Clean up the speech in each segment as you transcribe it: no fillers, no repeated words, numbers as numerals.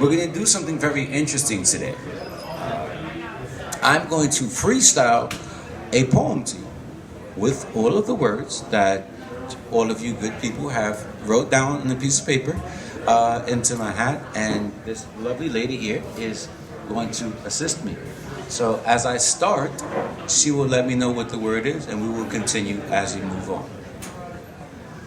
We're going to do something very interesting today. I'm going to freestyle a poem to you with all of the words that all of you good people have wrote down on a piece of paper into my hat, and this lovely lady here is going to assist me. So as I start, she will let me know what the word is, and we will continue as we move on.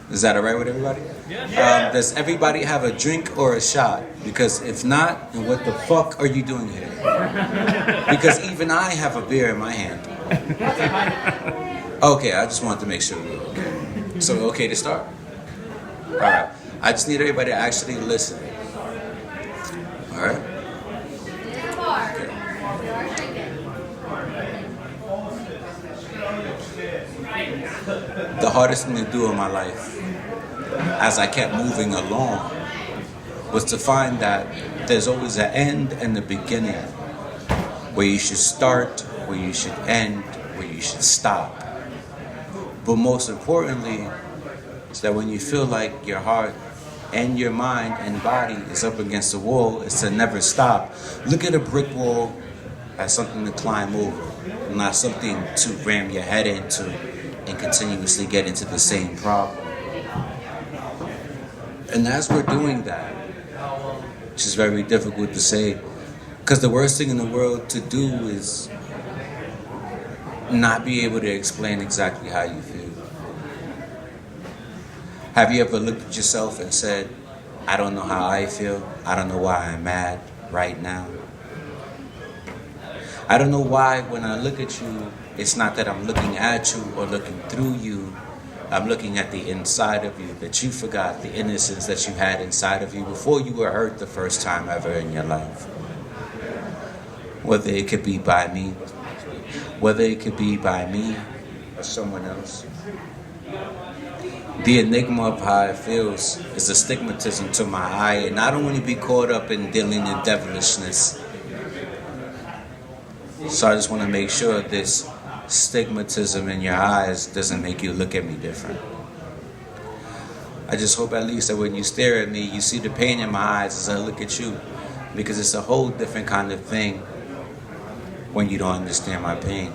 Is that all right with everybody? Yeah. Does everybody have a drink or a shot? Because if not, then what the fuck are you doing here? Because even I have a beer in my hand. Okay, I just wanted to make sure we were okay. So we're okay to start? All right. I just need everybody to actually listen. All right? Okay. The hardest thing to do in my life, as I kept moving along, was to find that there's always an end and a beginning, where you should start, where you should end, where you should stop. But most importantly, is that when you feel like your heart and your mind and body is up against the wall, is to never stop. Look at a brick wall as something to climb over, not something to ram your head into and continuously get into the same problem. And as we're doing that, which is very difficult to say, because the worst thing in the world to do is not be able to explain exactly how you feel. Have you ever looked at yourself and said, I don't know how I feel, I don't know why I'm mad right now? I don't know why when I look at you, it's not that I'm looking at you or looking through you. I'm looking at the inside of you, that you forgot the innocence that you had inside of you before you were hurt the first time ever in your life. Whether it could be by me, whether it could be by me or someone else. The enigma of how it feels is a stigmatism to my eye, and I don't want to be caught up in dealing in devilishness. So I just want to make sure this stigmatism in your eyes doesn't make you look at me different. I just hope at least that when you stare at me, you see the pain in my eyes as I look at you, because it's a whole different kind of thing when you don't understand my pain.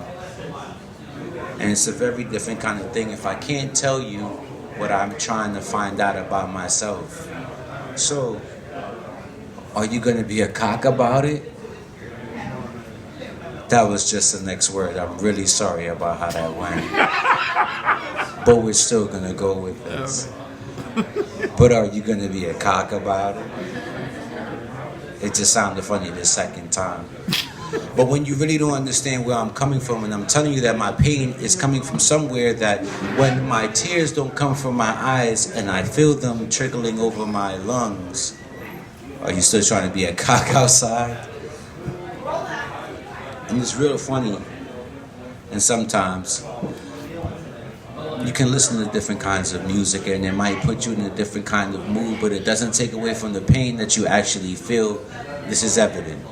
And it's a very different kind of thing if I can't tell you what I'm trying to find out about myself. So, are you going to be a cock about it? That was just the next word. I'm really sorry about how that went. But we're still going to go with this. But are you going to be a cock about it? It just sounded funny the second time. But when you really don't understand where I'm coming from, and I'm telling you that my pain is coming from somewhere, that when my tears don't come from my eyes and I feel them trickling over my lungs, are you still trying to be a cock outside? And it's real funny, and sometimes you can listen to different kinds of music and it might put you in a different kind of mood, but it doesn't take away from the pain that you actually feel. This is evident.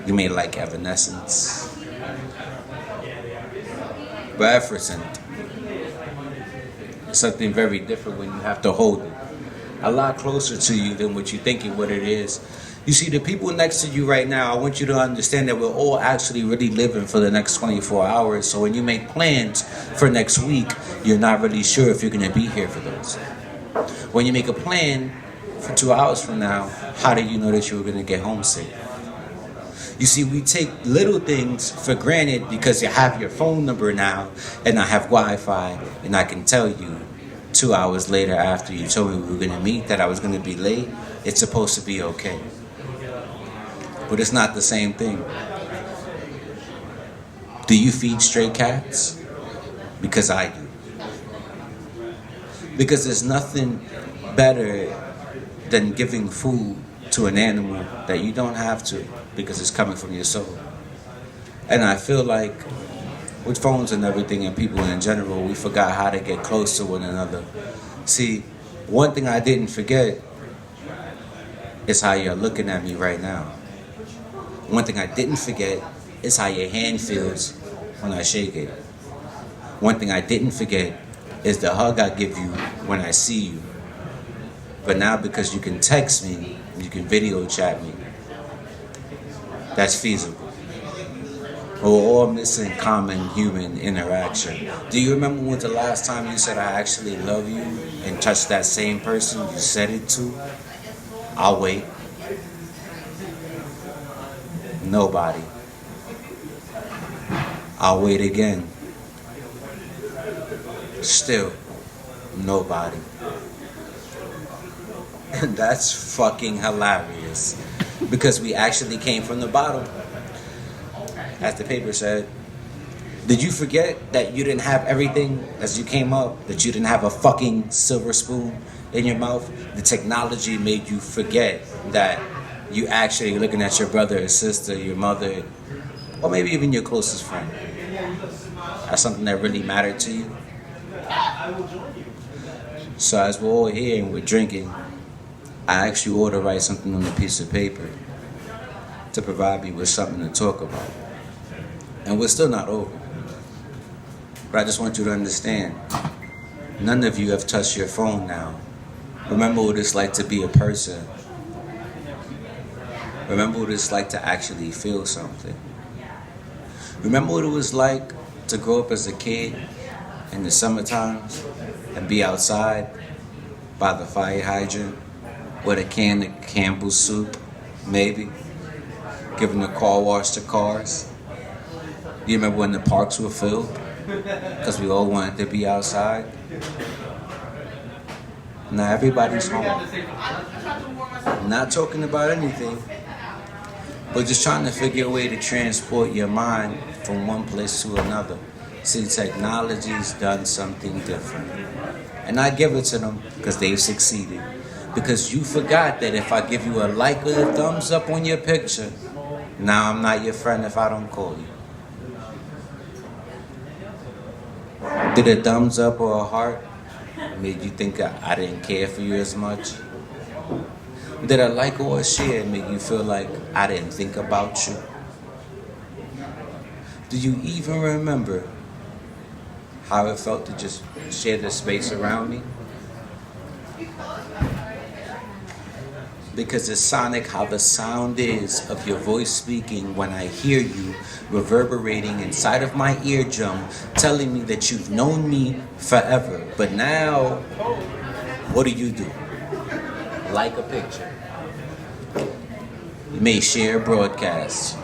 You may like Evanescence, but Effervescent is something very different when you have to hold it a lot closer to you than what you think what it is. You see, the people next to you right now, I want you to understand that we're all actually really living for the next 24 hours. So when you make plans for next week, you're not really sure if you're going to be here for those. When you make a plan for 2 hours from now, how do you know that you're going to get home safe? You see, we take little things for granted because you have your phone number now, and I have Wi-Fi, and I can tell you 2 hours later after you told me we were going to meet that I was going to be late. It's supposed to be okay. But it's not the same thing. Do you feed stray cats? Because I do. Because there's nothing better than giving food to an animal that you don't have to, because it's coming from your soul. And I feel like with phones and everything and people in general, we forgot how to get close to one another. See, one thing I didn't forget is how you're looking at me right now. One thing I didn't forget is how your hand feels when I shake it. One thing I didn't forget is the hug I give you when I see you. But now because you can text me, you can video chat me, that's feasible. We're all missing common human interaction. Do you remember when the last time you said I actually love you and touched that same person you said it to? I'll wait. Nobody. I'll wait again. Still, nobody. And that's fucking hilarious. Because we actually came from the bottom. As the paper said, did you forget that you didn't have everything as you came up? That you didn't have a fucking silver spoon in your mouth? The technology made you forget that you actually looking at your brother or sister, your mother, or maybe even your closest friend. That's something that really mattered to you. So as we're all here and we're drinking, I asked you all to write something on a piece of paper to provide me with something to talk about. And we're still not over. But I just want you to understand, none of you have touched your phone now. Remember what it's like to be a person. Remember what it's like to actually feel something. Remember what it was like to grow up as a kid in the summertime and be outside by the fire hydrant with a can of Campbell's soup, maybe, giving a car wash to cars. You remember when the parks were filled? Because we all wanted to be outside. Now everybody's home. Not talking about anything, but just trying to figure a way to transport your mind from one place to another. See, technology's done something different. And I give it to them because they've succeeded. Because you forgot that if I give you a like or a thumbs up on your picture, now I'm not your friend if I don't call you. Did a thumbs up or a heart made you think I didn't care for you as much? Did a like or a share make you feel like I didn't think about you? Do you even remember how it felt to just share the space around me? Because it's sonic how the sound is of your voice speaking when I hear you reverberating inside of my eardrum, telling me that you've known me forever. But now, what do? Like a picture. You may share a broadcast.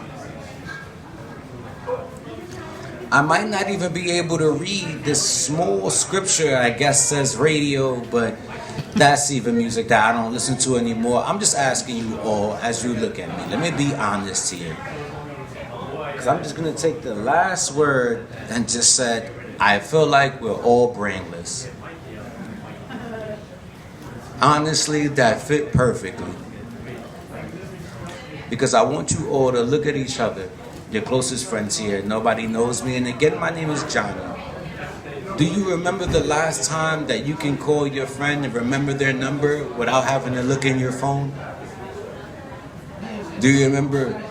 I might not even be able to read this small scripture, I guess says radio, but that's even music that I don't listen to anymore. I'm just asking you all as you look at me. Let me be honest here. Because I'm just going to take the last word and just said, I feel like we're all brainless. Honestly, that fit perfectly. Because I want you all to look at each other, your closest friends here. Nobody knows me. And again, my name is Johnny. Do you remember the last time that you can call your friend and remember their number without having to look in your phone? Do you remember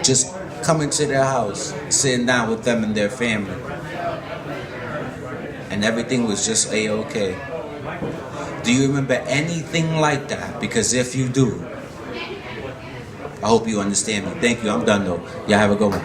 just coming to their house, sitting down with them and their family, and everything was just A-okay? Do you remember anything like that? Because if you do, I hope you understand me. Thank you. I'm done though. Y'all have a good one.